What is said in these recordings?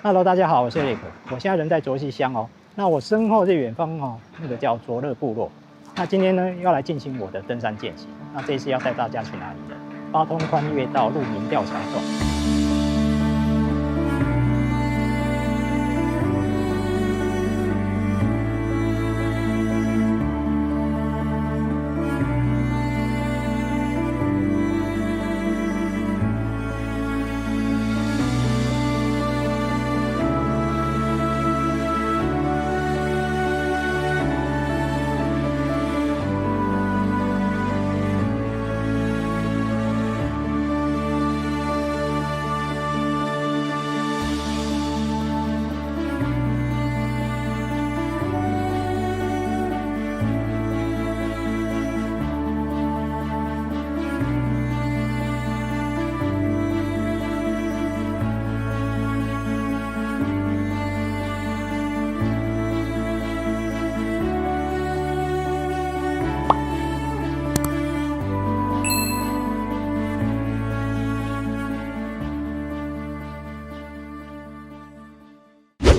Hello， 大家好，我是Eric，我现在人在卓溪乡哦。那我身后是远方哦，那个叫卓乐部落。那今天呢，要来进行我的登山健行。那这一次要带大家去哪里呢？八通宽越道鹿鸣吊桥段。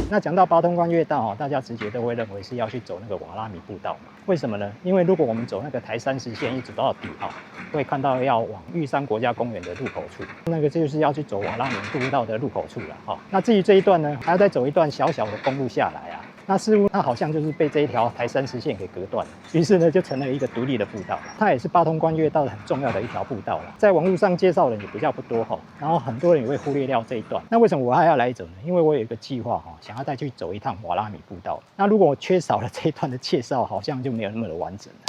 那讲到八通关越道哦，大家直觉都会认为是要去走那个瓦拉米步道嘛？为什么呢？因为如果我们走那个台30线一直到底哦，会看到要往玉山国家公园的入口处，那个就是要去走瓦拉米步道的入口处了哈。那至于这一段呢，还要再走一段小小的公路下来啊。那似乎它好像就是被这一条台30线给隔断了，于是呢就成了一个独立的步道了。它也是八通关越道很重要的一条步道了，在网络上介绍人也比较不多哈，然后很多人也会忽略掉这一段。那为什么我还要来走呢？因为我有一个计划哈，想要再去走一趟瓦拉米步道。那如果我缺少了这一段的介绍，好像就没有那么的完整了。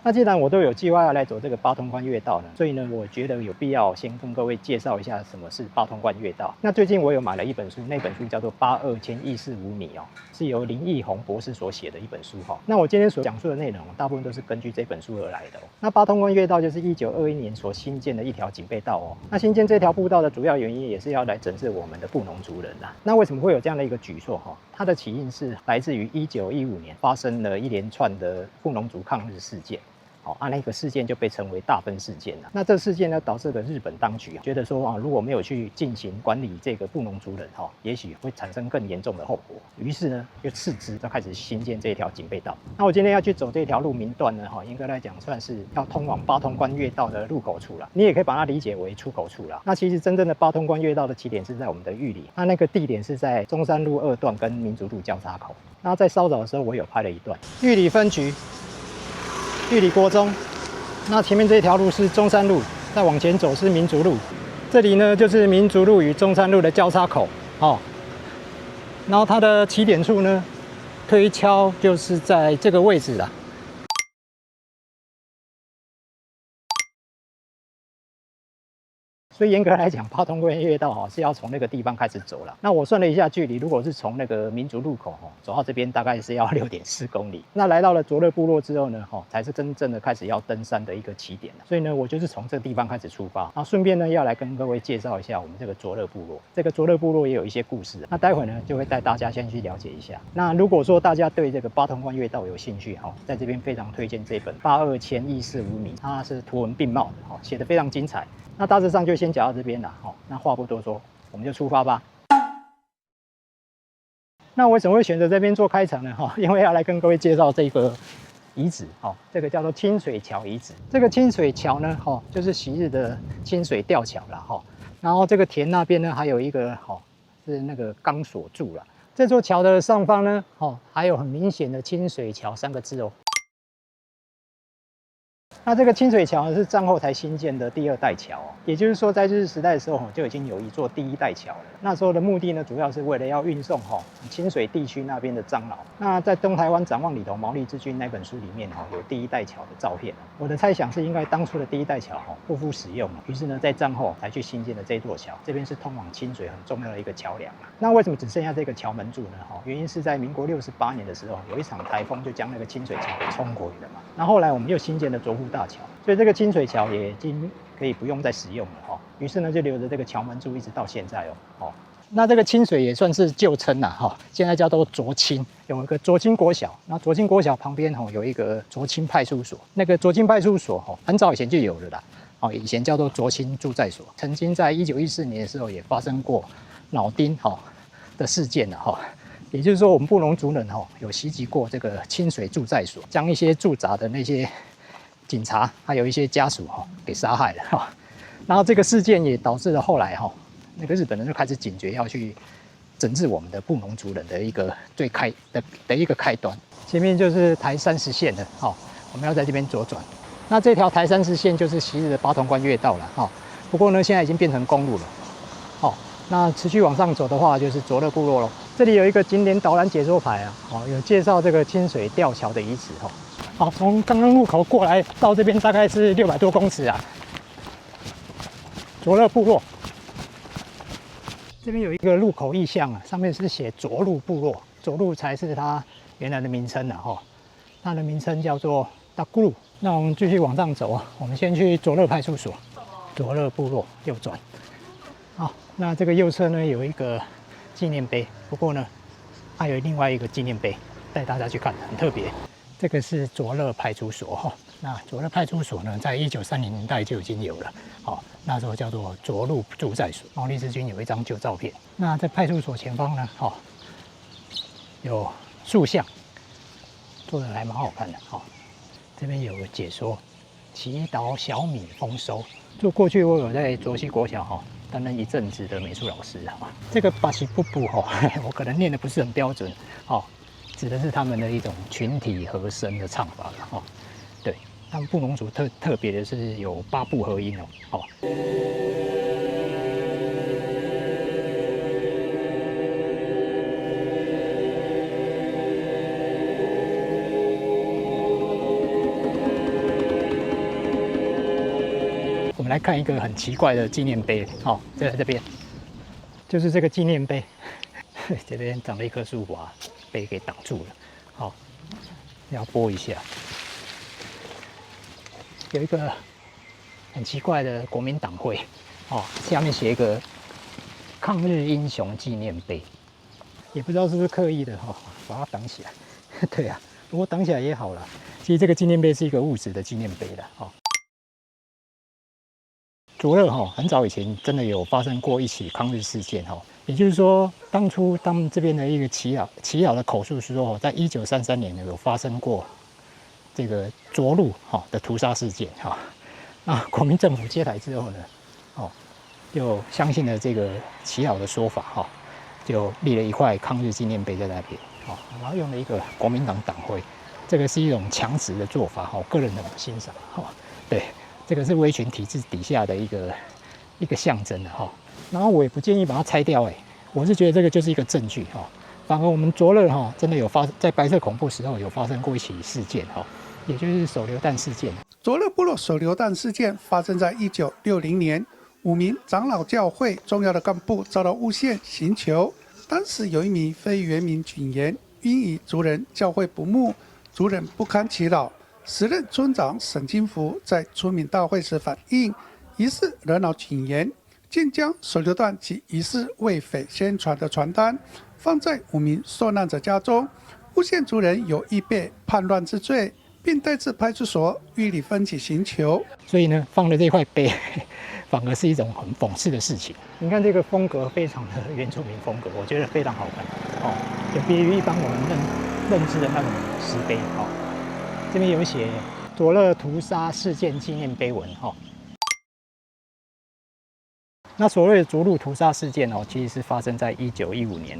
那既然我都有计划要来走这个八通关越道呢，所以呢，我觉得有必要先跟各位介绍一下什么是八通关越道。那最近我有买了一本书，那本书叫做《82千亿4 5米》哦，是由林义宏博士所写的一本书哈。那我今天所讲述的内容，大部分都是根据这本书而来的哦。那八通关越道就是1921年所新建的一条警备道哦。那新建这条步道的主要原因也是要来整治我们的布农族人啦。那为什么会有这样的一个举措哈？它的起因是来自于1915年发生了一连串的布农族抗日事件。那个事件就被称为大分事件了。那这事件呢，导致了日本当局觉得说啊，如果没有去进行管理这个布农族人也许会产生更严重的后果。于是呢，就斥资就开始新建这条警备道。那我今天要去走这条鹿鸣段呢，应该来讲算是要通往八通关越道的入口处了。你也可以把它理解为出口处了。那其实真正的八通关越道的起点是在我们的玉里，那个地点是在中山路2段跟民族路交叉口。那在稍早的时候，我有拍了一段玉里分局。玉里国中，那前面这条路是中山路，再往前走是民族路，这里呢就是民族路与中山路的交叉口哦。然后它的起点处呢，推敲就是在这个位置啦。所以严格来讲，八通关越道是要从那个地方开始走了。那我算了一下距离，如果是从那个民族路口走到这边，大概是要6.4公里。那来到了卓乐部落之后呢，才是真正的开始要登山的一个起点了。所以呢，我就是从这个地方开始出发。那顺便呢，要来跟各位介绍一下我们这个卓乐部落。这个卓乐部落也有一些故事。那待会呢，就会带大家先去了解一下。那如果说大家对这个八通关越道有兴趣在这边非常推荐这本82千亿4 5米，它是图文并茂的写得非常精彩。那大致上就先讲到这边了那话不多说，我们就出发吧。那我为什么会选择这边做开场呢？因为要来跟各位介绍这个遗址这个叫做清水桥遗址。这个清水桥呢就是昔日的清水吊桥啦然后这个田那边呢还有一个是那个钢索柱啦。这座桥的上方呢还有很明显的清水桥3个字哦。那这个清水桥是战后才新建的第2代桥也就是说在日治时代的时候就已经有一座第1代桥了。那时候的目的呢，主要是为了要运送清水地区那边的樟脑。那在《东台湾展望》里头，毛利之君那本书里面有第1代桥的照片。我的猜想是应该当初的第1代桥不敷使用于是呢在战后才去新建的这座桥。这边是通往清水很重要的一个桥梁那为什么只剩下这个桥门柱呢？原因是在民国68年的时候，有一场台风就将那个清水桥给冲毁了嘛。那后来我们又新建了卓护大桥，所以这个清水桥也已经可以不用再使用了于是呢就留着这个桥门柱一直到现在那这个清水也算是旧称啦现在叫做卓清，有一个卓清国小。那卓清国小旁边有一个卓清派出所，那个卓清派出所很早以前就有了啦。哦，以前叫做卓清住宅所，曾经在1914年的时候也发生过脑丁的事件了哈。也就是说，我们布农族人有袭击过这个清水住宅所，将一些驻扎的那些警察还有一些家属给杀害了哈。然后这个事件也导致了后来那个日本人就开始警觉要去整治我们的布农族人的一个一个开端。前面就是台30线的我们要在这边左转。那这条台30线就是昔日的八通关越道了不过呢，现在已经变成公路了那持续往上走的话，就是卓乐部落咯。这里有一个景点导览解说牌有介绍这个清水吊桥的遗址好，从刚刚路口过来到这边大概是600多公尺啊。卓乐部落这边有一个路口意象上面是写卓鹿部落，卓鹿才是它原来的名称它的名称叫做大咕噜。那我们继续往上走我们先去卓乐派出所，卓乐部落右转。好，那这个右侧呢有一个纪念碑，不过呢还有另外一个纪念碑带大家去看，很特别。这个是卓乐派出所那卓乐派出所呢，在1930年代就已经有了那时候叫做卓鹿住宅所。毛利之君有一张旧照片。那在派出所前方呢有塑像，做的还蛮好看的这边有解说祈祷小米丰收。就过去我有在卓溪国小担任一阵子的美术老师这个巴西布布我可能念的不是很标准指的是他们的一种群体和声的唱法了对，他们布农族特别的是有8部合音我们来看一个很奇怪的纪念碑就在这边，就是这个纪念碑这边长了一棵树，把碑给挡住了要拨一下。有一个很奇怪的国民党徽下面写一个抗日英雄纪念碑，也不知道是不是刻意的把它挡起来对啊，不过挡起来也好了。其实这个纪念碑是一个物质的纪念碑的卓乐很早以前真的有发生过一起抗日事件也就是说，当初他们这边的一个耆老的口述是说在1933年有发生过这个卓鹿的屠杀事件那国民政府接台之后呢就相信了这个耆老的说法就立了一块抗日纪念碑在那边然后用了一个国民党党徽，这个是一种强殖的做法个人很欣赏对。这个是威权体制底下的一个象征然后我也不建议把它拆掉我是觉得这个就是一个证据反而我们卓乐真的有在白色恐怖时候有发生过一起事件也就是手榴弹事件。卓乐部落手榴弹事件发生在1960年，5名长老教会重要的干部遭到诬陷刑求，当时有一名非原民警员因以族人教会不睦，族人不堪其扰。时任村长沈金福在村民大会时反映，疑似惹恼警员，竟将手榴弹及疑似为匪宣传的传单放在5名受难者家中，诬陷族人有意被叛乱之罪，并带至派出所予以分期刑求。所以呢，放了这块碑，反而是一种很讽刺的事情。你看这个风格非常的原住民风格，我觉得非常好看有别于一般我们认知的那种石碑这边有写卓乐屠杀事件纪念碑文那所谓的卓鹿屠杀事件其实是发生在1915年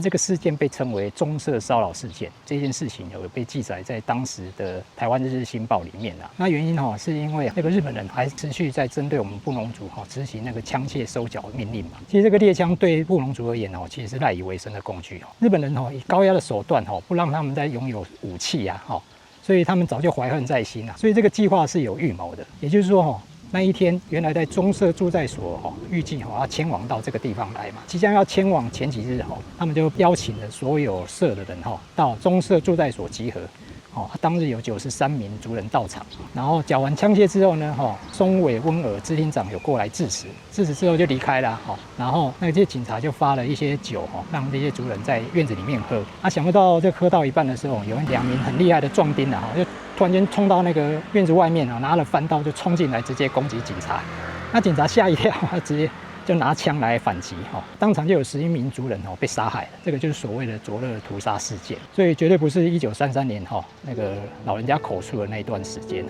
这个事件被称为棕色骚扰事件。这件事情有被记载在当时的台湾日日新报里面那原因是因为那个日本人还持续在针对我们布农族执行那个枪械收缴命令嘛。其实这个猎枪对布农族而言其实是赖以为生的工具日本人以高压的手段不让他们再拥有武器所以他们早就怀恨在心所以这个计划是有预谋的。也就是说那一天原来在棕色住宅所预计要迁往到这个地方来嘛，即将要迁往前几日他们就邀请了所有社的人到棕色住宅所集合，当日有93名族人到场，然后缴完枪械之后呢，松尾温尔支厅长有过来致辞，致辞之后就离开了，然后那些警察就发了一些酒，让这些族人在院子里面喝。想不到这喝到一半的时候，有2名很厉害的壮丁就突然间冲到那个院子外面拿了翻刀就冲进来，直接攻击警察。那警察吓一跳，他直接就拿枪来反击，当场就有11名族人被杀害了。这个就是所谓的卓勒屠杀事件，所以绝对不是1933年那个老人家口述的那一段时间。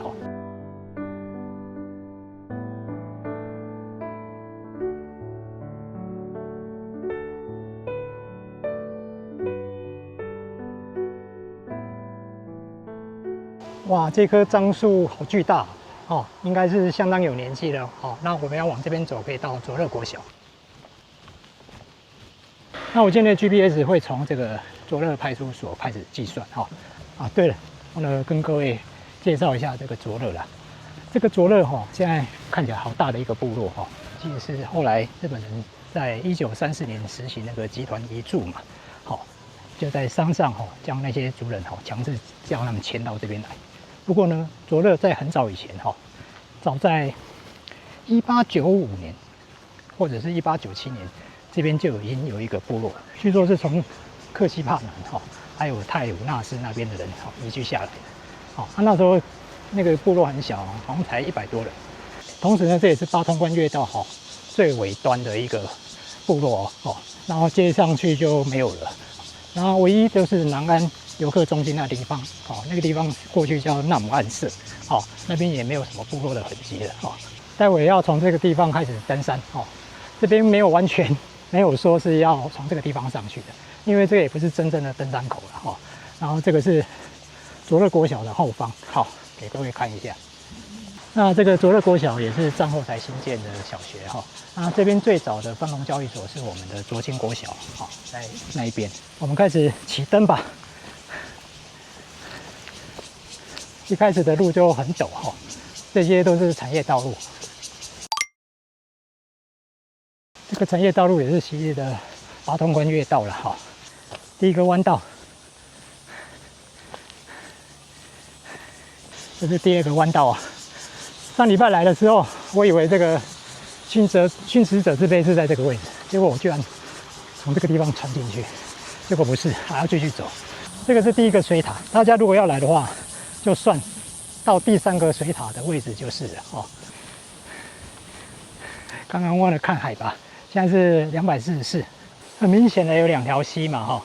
哇，这棵樟树好巨大应该是相当有年纪了那我们要往这边走，可以到卓勒国小。那我今天的 GPS 会从这个卓勒派出所开始计算对了，忘了跟各位介绍一下这个卓勒啦。这个卓勒现在看起来好大的一个部落其实是后来日本人在1934年实行那个集团移住嘛，就在山上将那些族人强制叫他们迁到这边来。不过呢，卓勒在很早以前早在1895年或者是1897年，这边就已经有一个部落，据说是从克西帕南还有泰鲁纳斯那边的人移居下来的。那时候那个部落很小好像才100多人。同时呢，这也是八通关越道最尾端的一个部落然后接上去就没有了。然后唯一就是南安游客中心那地方那个地方过去叫纳姆岸社那边也没有什么部落的痕迹了待会要从这个地方开始登山这边没有完全没有说是要从这个地方上去的，因为这个也不是真正的登山口了然后这个是卓勒国小的后方给各位看一下。那这个卓勒国小也是战后才新建的小学那这边最早的分农教育所是我们的卓清国小在那一边。我们开始起登吧。一开始的路就很陡这些都是产业道路。这个产业道路也是昔日的八通关越道了第一个弯道，这是第2个弯道上礼拜来的时候，我以为这个殉职者之碑是在这个位置，结果我居然从这个地方穿进去，结果不是，还要继续走。这个是第1个水塔，大家如果要来的话，就算到第3个水塔的位置就是了刚刚忘了看海拔，现在是244，很明显的有2条溪嘛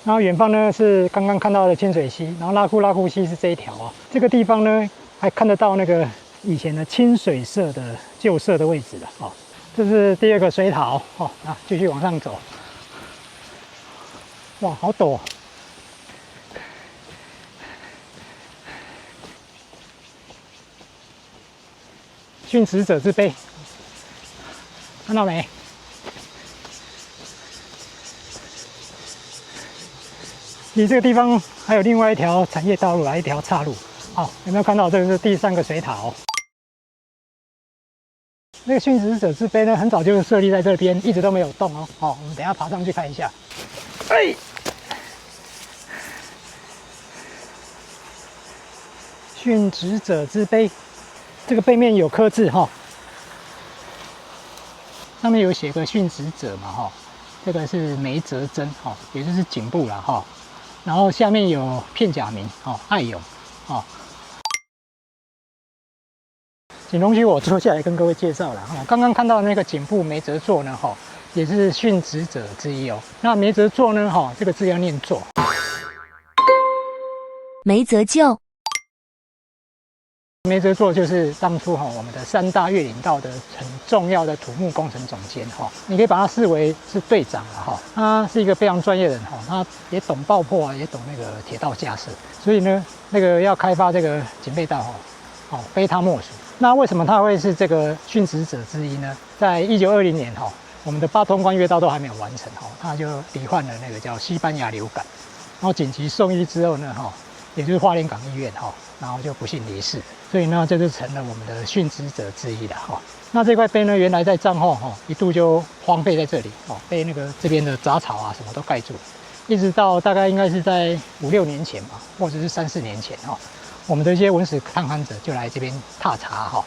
然后远方呢是刚刚看到的清水溪，然后拉库溪是这一条这个地方呢还看得到那个以前的清水社的旧社的位置了这是第2个水塔继续往上走。哇，好陡殉职者之碑，看到没？离这个地方还有另外一条产业道路，一条岔路。有没有看到？这个是第3个水塔那个殉职者之碑呢，很早就设立在这边，一直都没有动我们等一下爬上去看一下。殉职者之碑，这个背面有刻字上面有写个殉职者嘛这个是梅泽真也就是颈部啦然后下面有片假名爱勇请容许我坐下来跟各位介绍了刚刚看到那个颈部梅泽座呢也是殉职者之一那梅泽座呢这个字要念作梅泽旧。梅泽座就是当初我们的3大越岭道的很重要的土木工程总监你可以把他视为是队长了他是一个非常专业的人他也懂爆破也懂那个铁道架设，所以呢那个要开发这个警备道非他莫属。那为什么他会是这个殉职者之一呢？在1920年我们的八通关越道都还没有完成他就罹患了那个叫西班牙流感，然后紧急送医之后呢也就是花莲港医院然后就不幸离世，所以呢这就成了我们的殉职者之一了那这块碑呢，原来在战后一度就荒废在这里被那个这边的杂草什么都盖住，一直到大概应该是在5、6年前吧，或者是3、4年前哈，我们的一些文史探勘者就来这边踏查哈，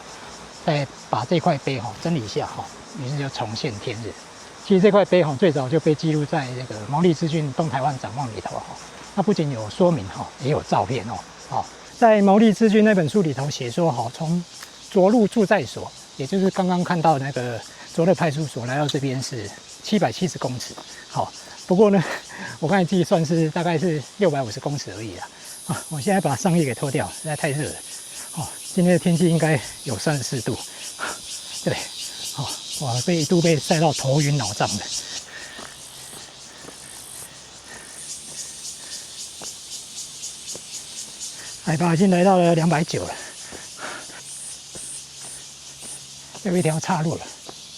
再把这块碑哈整理一下哈，于是就重现天日。其实这块碑哈最早就被记录在这个毛利之郡东台湾展望里头哈，那不仅有说明哈，也有照片哦。好，在毛利之郡那本书里头写说哈，从着陆驻在所，也就是刚刚看到那个着乐派出所来到这边是770公尺。好，不过呢，我刚才计算是大概是650公尺而已啦。啊，我现在把上衣给脱掉，实在太热了。哦，今天的天气应该有34度。对，哦，哇，一度被晒到头晕脑胀的。海拔已经来到了290了，有一条岔路了。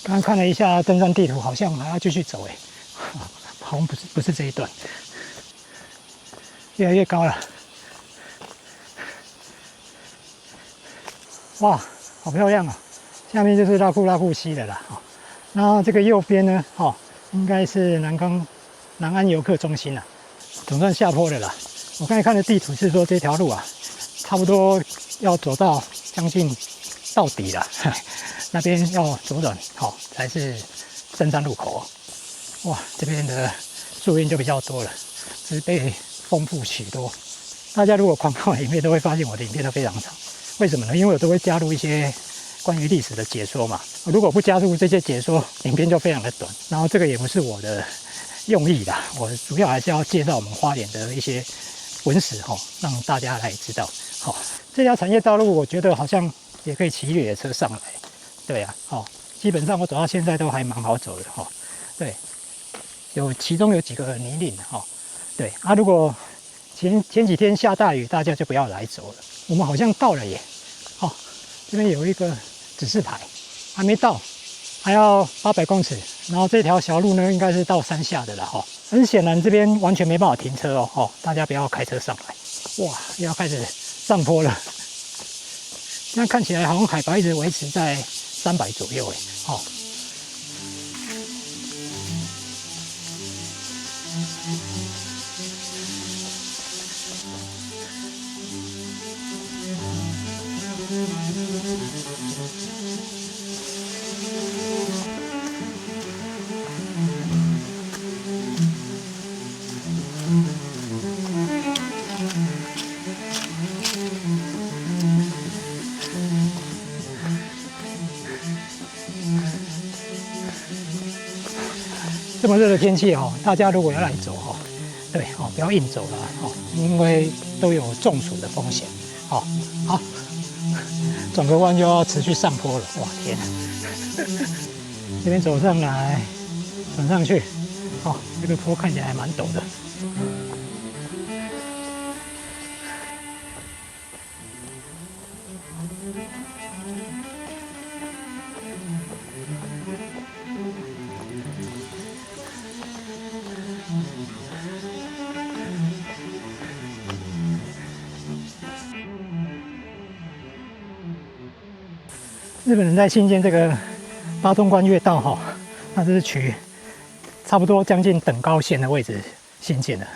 刚刚看了一下登山地图，好像还要继续走哎，好像不是这一段，越来越高了。哇，好漂亮啊！下面就是拉库溪了啦。然后这个右边呢，应该是南安游客中心啦，总算下坡了啦。我刚才看的地图是说这条路啊，差不多要走到将近到底了，那边要左转才是登山路口哦。哇，这边的树荫就比较多了，植被丰富许多。大家如果狂看我的影片，都会发现我的影片都非常长。为什么呢？因为我都会加入一些关于历史的解说嘛。如果不加入这些解说，影片就非常的短。然后这个也不是我的用意啦，我主要还是要介绍我们花莲的一些文史让大家来知道。这条产业道路我觉得好像也可以骑越野车上来。对啊，基本上我走到现在都还蛮好走的对，其中有几个泥泞对啊，如果前几天下大雨，大家就不要来走了。我们好像到了耶，这边有一个指示牌，还没到，还要800公尺。然后这条小路呢，应该是到山下的了很显然这边完全没办法停车大家不要开车上来。哇，又要开始上坡了。现在看起来好像海拔一直维持在300左右哎，这么热的天气大家如果要来走对不要硬走了因为都有中暑的风险好，转个弯就要持续上坡了，哇天啊！这边走上来，转上去，这个坡看起来还蛮陡的。日本人在新建这个八通关越道那这是取差不多将近等高线的位置新建的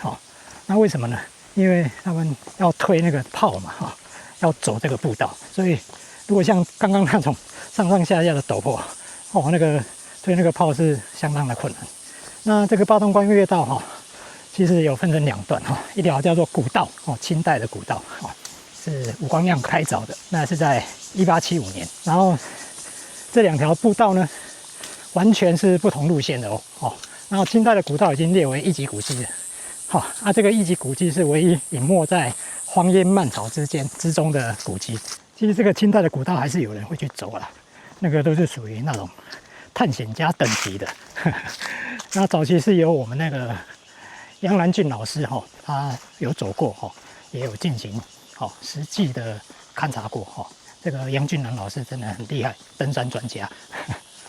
那为什么呢？因为他们要推那个炮嘛要走这个步道，所以如果像刚刚那种上上下下的陡坡那个推那个炮是相当的困难。那这个八通关越道其实有分成2段一条叫做古道清代的古道是吴光亮开凿的，那是在1875年。然后这2条步道呢，完全是不同路线的然后清代的古道已经列为1级古迹了，这个1级古迹是唯一隐没在荒烟蔓草之中的古迹。其实这个清代的古道还是有人会去走啦，那个都是属于那种探险家等级的。那早期是由我们那个杨兰俊老师他有走过也有进行实际的勘察过这个杨俊南老师真的很厉害，登山专家。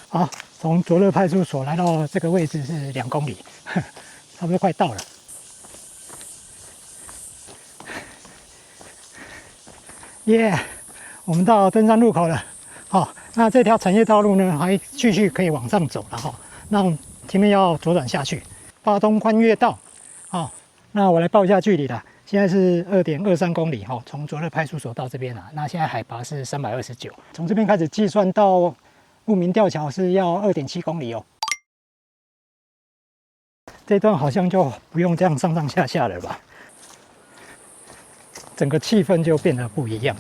好，从卓乐派出所来到这个位置是2公里，差不多快到了。耶，我们到登山路口了。那这条产业道路呢，还继续可以往上走了那前面要左转下去，八通关越道那我来报一下距离啦，现在是2.23公里哈，从卓乐派出所到这边啊，那现在海拔是329，从这边开始计算到鹿鸣吊桥是要2.7公里哦。这段好像就不用这样上上下下了吧，整个气氛就变得不一样。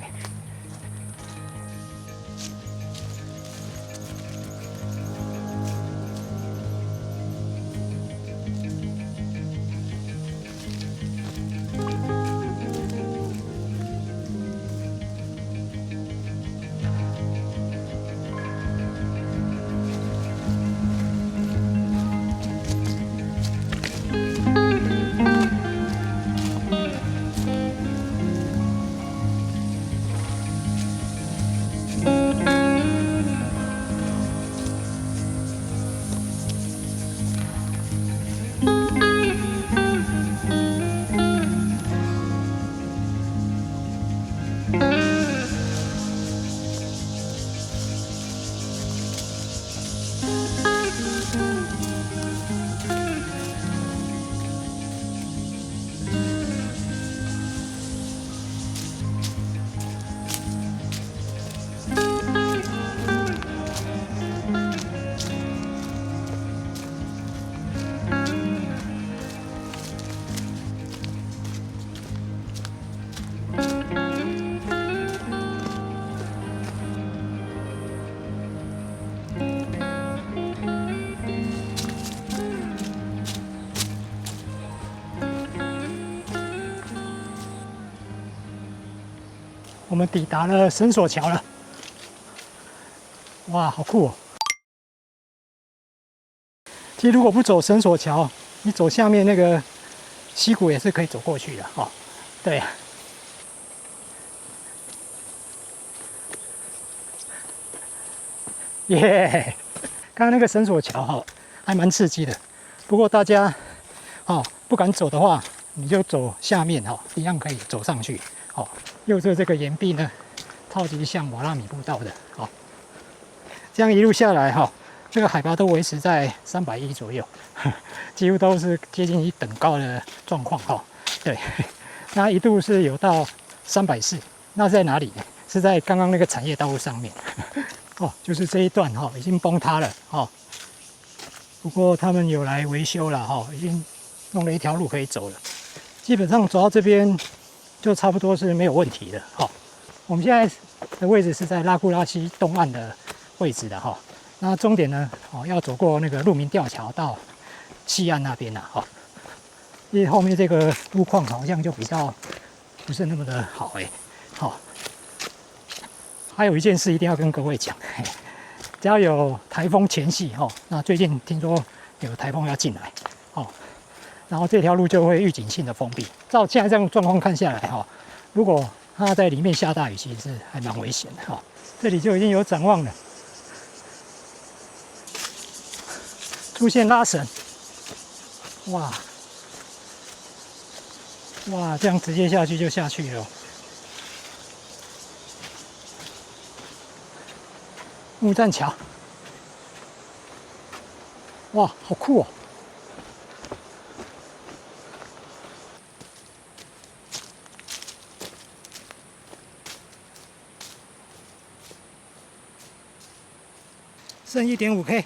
我们抵达了绳索桥了，哇，好酷哦！其实如果不走绳索桥，你走下面那个溪谷也是可以走过去的哦。对呀，耶！刚刚那个绳索桥哈，还蛮刺激的。不过大家不敢走的话，你就走下面一样可以走上去。右侧这个岩壁呢，超级像瓦拉米步道的这样一路下来这个海拔都维持在310左右，几乎都是接近于等高的状况对，那一度是有到340，那在哪里呢？是在刚刚那个产业道路上面就是这一段已经崩塌了不过他们有来维修了已经弄了一条路可以走了，基本上走到这边就差不多是没有问题的我们现在的位置是在拉库拉溪东岸的位置的那终点呢要走过那个鹿鸣吊桥到西岸那边因为后面这个路况好像就比较不是那么的好还有一件事一定要跟各位讲，只要有台风前夕那最近听说有台风要进来然后这条路就会预警性的封闭。照现在这样状况看下来如果它在里面下大雨，其实是还蛮危险的这里就已经有展望了，出现拉绳，哇，这样直接下去就下去了。木栈桥，哇，好酷哦！剩1.5K，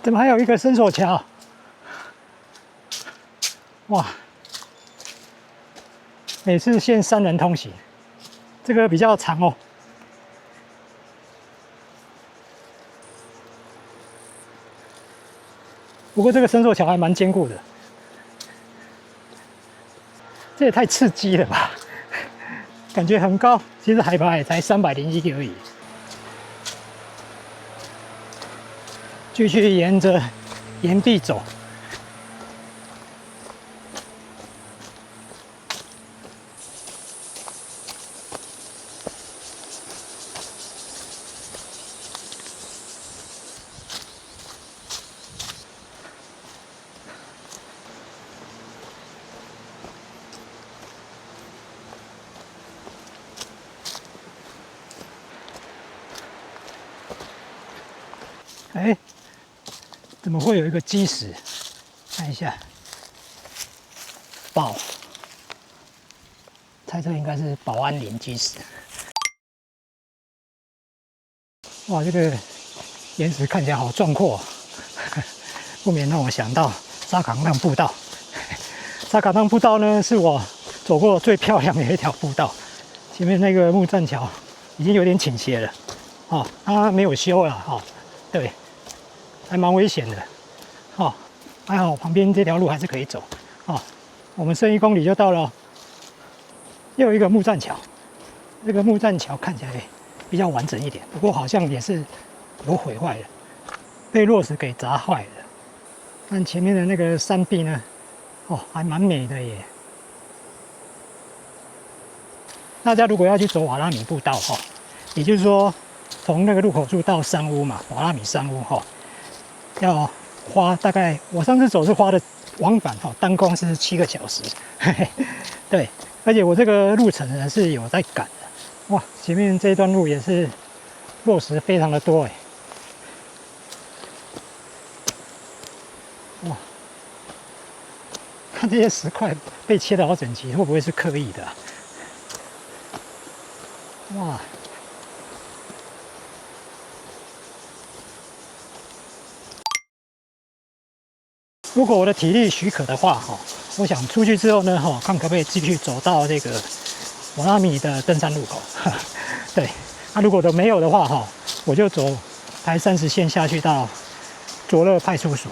怎么还有一个绳索桥？哇！每次限3人通行，这个比较长哦。不过这个绳索桥还蛮坚固的。这也太刺激了吧！感觉很高，其实海拔也才301而已。继续沿着岩壁走。哎，怎么会有一个基石？看一下，宝，猜测应该是保安林基石。哇，这个岩石看起来好壮阔，不免让我想到沙卡浪步道。沙卡浪步道呢，是我走过最漂亮的一条步道。前面那个木栈桥已经有点倾斜了，哦，它没有修了，哦，对，还蛮危险的，哦，还好旁边这条路还是可以走，哦，我们剩1公里就到了，又有一个木栈桥，这个木栈桥看起来比较完整一点，不过好像也是有毁坏了，被落石给砸坏了。但前面的那个山壁呢，哦，还蛮美的耶。大家如果要去走瓦拉米步道哈，也就是说从那个入口处到山屋嘛，瓦拉米山屋哈，要花大概我上次走是花的往返哈，单攻是7个小时，嘿嘿，对，而且我这个路程呢是有在赶的，哇，前面这段路也是落石非常的多哎，哇，看这些石块被切得好整齐，会不会是刻意的啊？哇！如果我的体力许可的话，哈，我想出去之后呢，哈，看可不可以继续走到这个瓦拉米的登山路口。对，那如果都没有的话，哈，我就走台30线下去到卓乐派出所。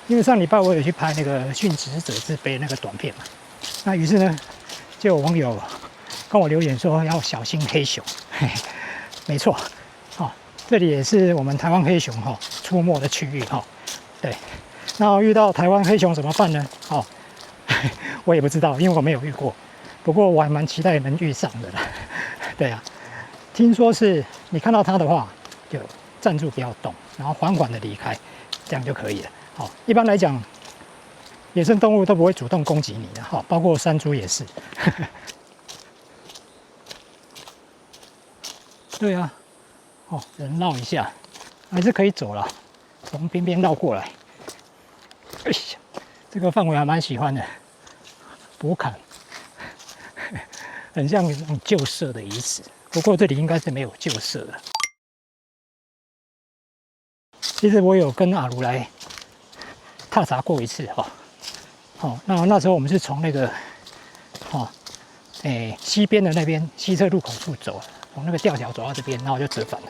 因为上礼拜我有去拍那个殉职者之碑那个短片嘛，那于是呢，就有网友跟我留言说要小心黑熊，嘿嘿，没错，哦，这里也是我们台湾黑熊哈出没的区域哈，对，那遇到台湾黑熊怎么办呢？哦，我也不知道，因为我没有遇过，不过我还蛮期待能遇上的啦，对啊，听说是你看到它的话，就站住不要动，然后缓缓的离开，这样就可以了。好，一般来讲，野生动物都不会主动攻击你的，哈，包括山猪也是。对啊，哦，人绕一下，还是可以走了，从边边绕过来。哎呀，这个范围还蛮喜欢的，博坎，很像那种旧社的遗址，不过这里应该是没有旧社的。其实我有跟阿如来踏查过一次哈，好，那时候我们是从那个，西边的那边西侧入口处走，从那个吊桥走到这边，然后就折返了。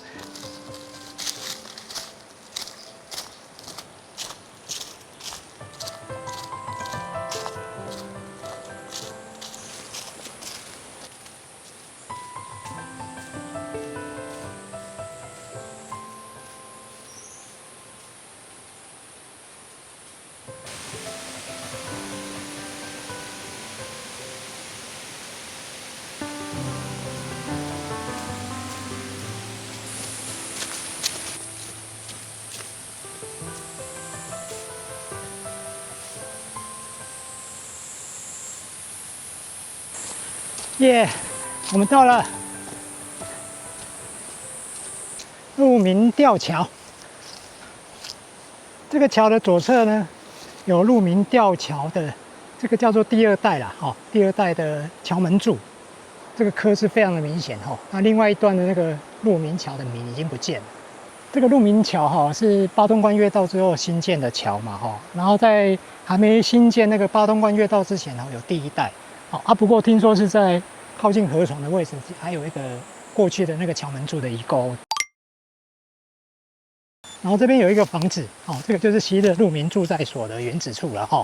耶，我们到了鹿鸣吊桥。这个桥的左侧呢，有鹿鸣吊桥的，这个叫做第2代啦，哈，第2代的桥门柱，这个刻是非常的明显哈。那另外一段的那个鹿鸣桥的鸣已经不见了。这个鹿鸣桥哈是八通关越道之后新建的桥嘛哈，然后在还没新建那个八通关越道之前呢，有第1代。好啊，不过听说是在靠近河床的位置，还有一个过去的那个桥门柱的遗构。然后这边有一个房子，哦，这个就是昔日鹿鸣住宅所的原址处了哈。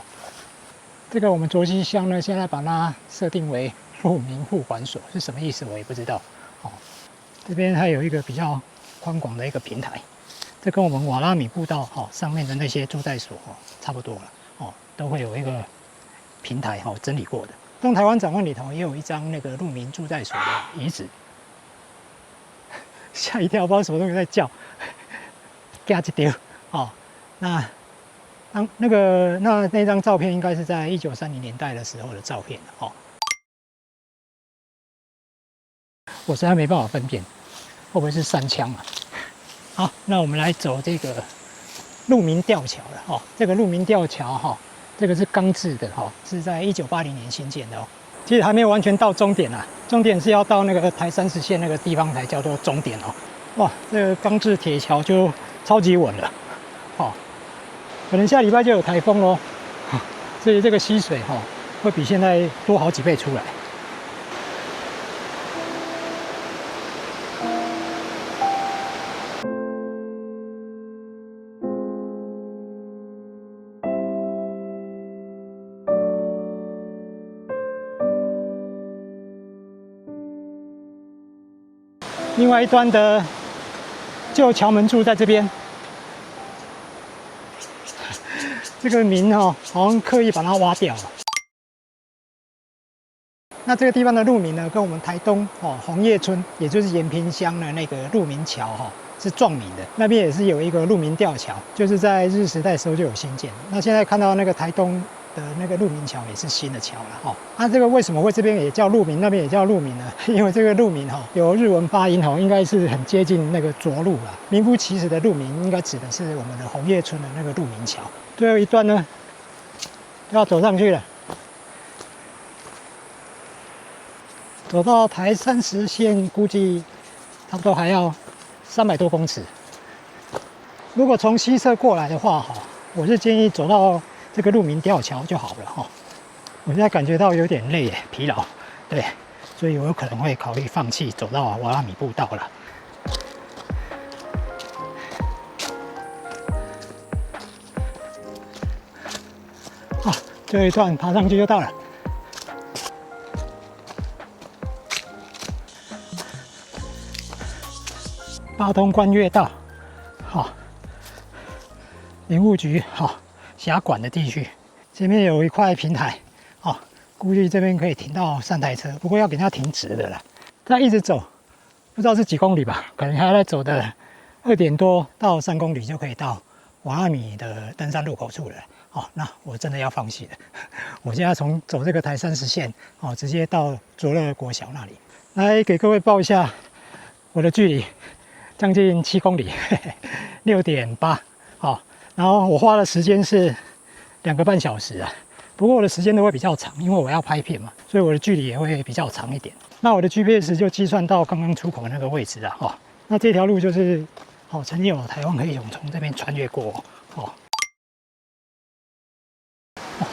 这个我们卓溪乡呢，现在把它设定为鹿鸣护管所，是什么意思我也不知道。哦，这边还有一个比较宽广的一个平台，这跟我们瓦拉米步道上面的那些住宅所差不多了哦，都会有一个平台整理过的。东台湾展望里头也有一张那个鹿鸣住宅所的遗址，吓一跳，不知道什么东西在叫，吓一跳哦。那那张照片应该是在1930年代的时候的照片哦。我实在没办法分辨，会不会是山枪啊？好，那我们来走这个鹿鸣吊桥了哦。这个鹿鸣吊桥哈，这个是钢制的哈，是在1980年新建的哦。其实还没有完全到终点啊，终点是要到那个台30线那个地方才叫做终点哦。哇，这个钢制铁桥就超级稳了，哦，可能下礼拜就有台风咯，所以这个溪水哈会比现在多好几倍出来。另外一端的旧桥门柱在这边，这个鸣哦，好像刻意把它挖掉了。那这个地方的鹿鸣呢，跟我们台东红叶村，也就是延平乡的那个鹿鸣桥是撞鸣的。那边也是有一个鹿鸣吊桥，就是在日时代的时候就有新建。那现在看到那个台东的那个鹿鸣桥也是新的桥了哈。那这个为什么会这边也叫鹿鸣，那边也叫鹿鸣呢？因为这个鹿鸣有日文发音应该是很接近那个涿鹿啦。名副其实的鹿鸣应该指的是我们的红叶村的那个鹿鸣桥。最后一段呢，要走上去了，走到台30线，估计差不多还要300多公尺。如果从西侧过来的话我是建议走到这个鹿鸣吊桥就好了哈。我现在感觉到有点累疲劳，对，所以我有可能会考虑放弃走到瓦拉米步道了。好，最后一段爬上去就到了。八通关越道，林务局辖管的地区，前面有一块平台，估计这边可以停到3台车，不过要给人家停直的啦。再一直走，不知道是几公里吧，可能还要再走的2点多到3公里就可以到瓦拉米的登山入口处了。那我真的要放弃了。我现在从走这个台30线，直接到卓乐国小那里，来给各位报一下我的距离。将近7公里，6.8，然后我花的时间是2个半小时啊。不过我的时间都会比较长，因为我要拍片嘛，所以我的距离也会比较长一点。那我的 GPS 就计算到刚刚出口的那个位置啊，那这条路就是曾经有台湾黑熊从这边穿越过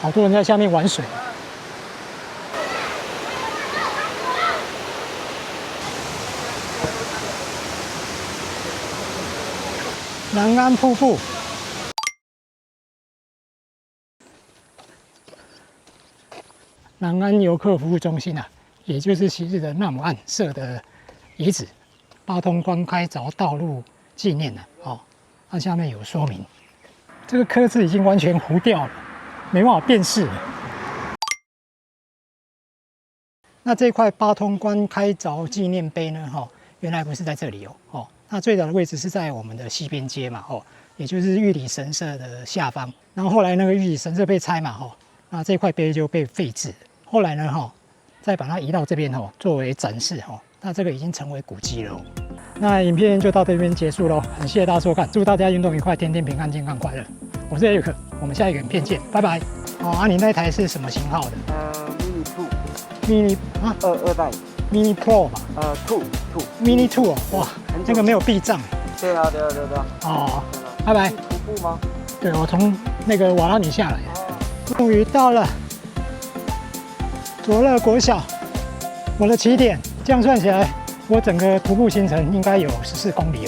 好多人在下面玩水。南安瀑布，南安游客服务中心啊，也就是昔日的纳姆岸设的遗址，八通关开凿道路纪念的它下面有说明，这个刻字已经完全糊掉了，没办法辨识了。那这块八通关开凿纪念碑呢？原来不是在这里那最早的位置是在我们的西边街嘛，也就是玉里神社的下方。然后后来那个玉里神社被拆嘛，那这块碑就被废置。后来呢，再把它移到这边作为展示那这个已经成为古迹了那影片就到这边结束喽，很谢谢大家收看，祝大家运动愉快，天天平安健康快乐。我是 Eric， 我们下一个影片见，拜拜。你那台是什么型号的？Mini 2代。Mini Pro 吧？Mini Two 哇，那个没有避障。对啊。拜拜。徒步吗？对，我从那个瓦拉米下来，终于到了卓乐国小，我的起点。这样算起来，我整个徒步行程应该有14公里